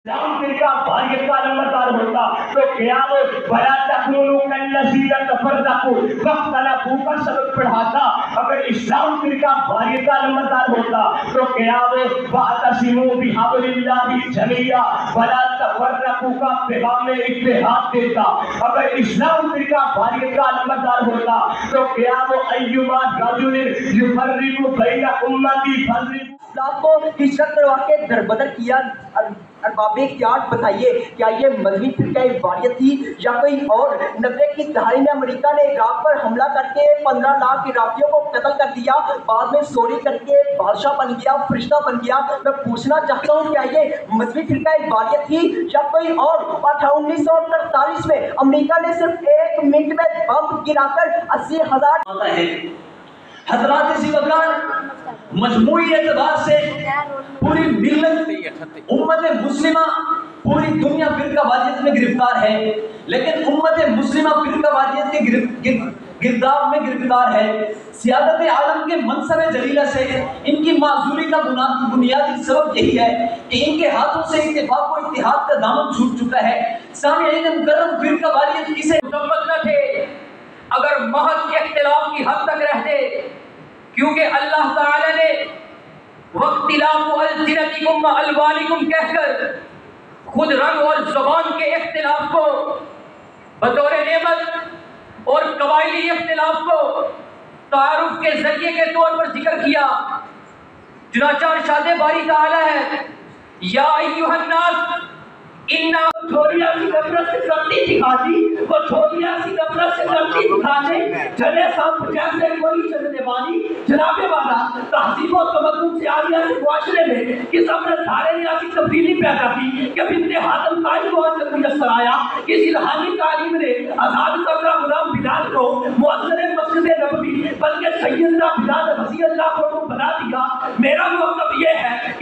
اسلام فرقہ واریت کا نمبردار ہوتا تو قیامت ولا تکونوا کالذین تفرقوا واختلفوا کا سبق پڑھاتا. اگر اسلام فرقہ واریت کا نمبردار ہوتا تو قیامت واعتصموا بحبل اللہ جمیعا ولا تفرقوا کا پیغام اتحاد دیتا. اگر اسلام فرقہ واریت کا نمبردار ہوتا تو قیامت ایما رجل یفرق بین امتی فضرب. اسلام کو ہجرت کروا کے دربدر کیا ارباب اختیار بتائیے، کیا یہ مذہبی فرقہ واریت تھی یا کوئی اور؟ 90 کی دہائی میں امریکہ نے عراق پر حملہ کر کے 15 لاکھ عراقیوں کو قتل کر دیا، بعد میں سوری کر کے بادشاہ بن گیا، فرشتہ بن گیا. میں پوچھنا چاہتا ہوں کیا یہ مذہبی فرقہ واریت تھی یا کوئی اور؟ 1943 میں امریکہ نے صرف 1 منٹ میں بم گرا کر 80,000 حضرات اسی وقت مجموعی اعتبار سے پوری ملت امت مسلمہ پوری دنیا فرقہ واریت میں گرفتار ہے، لیکن امت مسلمہ فرقہ واریت کے گرداب میں گرفتار ہے. سیادت عالم کے منصب جلیلہ سے ان کی معذوری کا بنیادی سبب یہی ہے کہ ان کے ہاتھوں سے اتفاق و اتحاد کا دامن چھوٹ چکا ہے. سامعین مکرم، فرقہ واریت کسے مسبت نہ تھے اگر محض اختلاف کی حد تک رہتے، کیونکہ اللہ تعالی نے وَاخْتِلَافُ أَلْسِنَتِكُمْ وَأَلْوَانِكُمْ کہہ کر خود رنگ اور زبان کے اختلاف کو بطور نعمت اور قبائلی اختلاف کو تعارف کے ذریعے کے طور پر ذکر کیا. چنانچہ ارشاد باری تعالی ہے یا ایھا الناس انا تھوڑی سی نفرت سے سختی دکھا دی، وہ تھوڑی سی نفرت سے سختی دکھا دے چلے سب جیسے کوئی چلنے والی جناب والا تہذیب و تمدن سے آریہ سے معاشرے میں کس امر دھارے نے ایسی تبدیلی پیدا کی کہ بنت حاتم قائد کو آج میسر آیا. کسی روحانی تعلیم نے آزاد کردہ غلام بلال کو مؤذن مسجد نبوی بلکہ سیدنا بلال رضی اللہ عنہ بنا دیا. میرا مطلب یہ ہے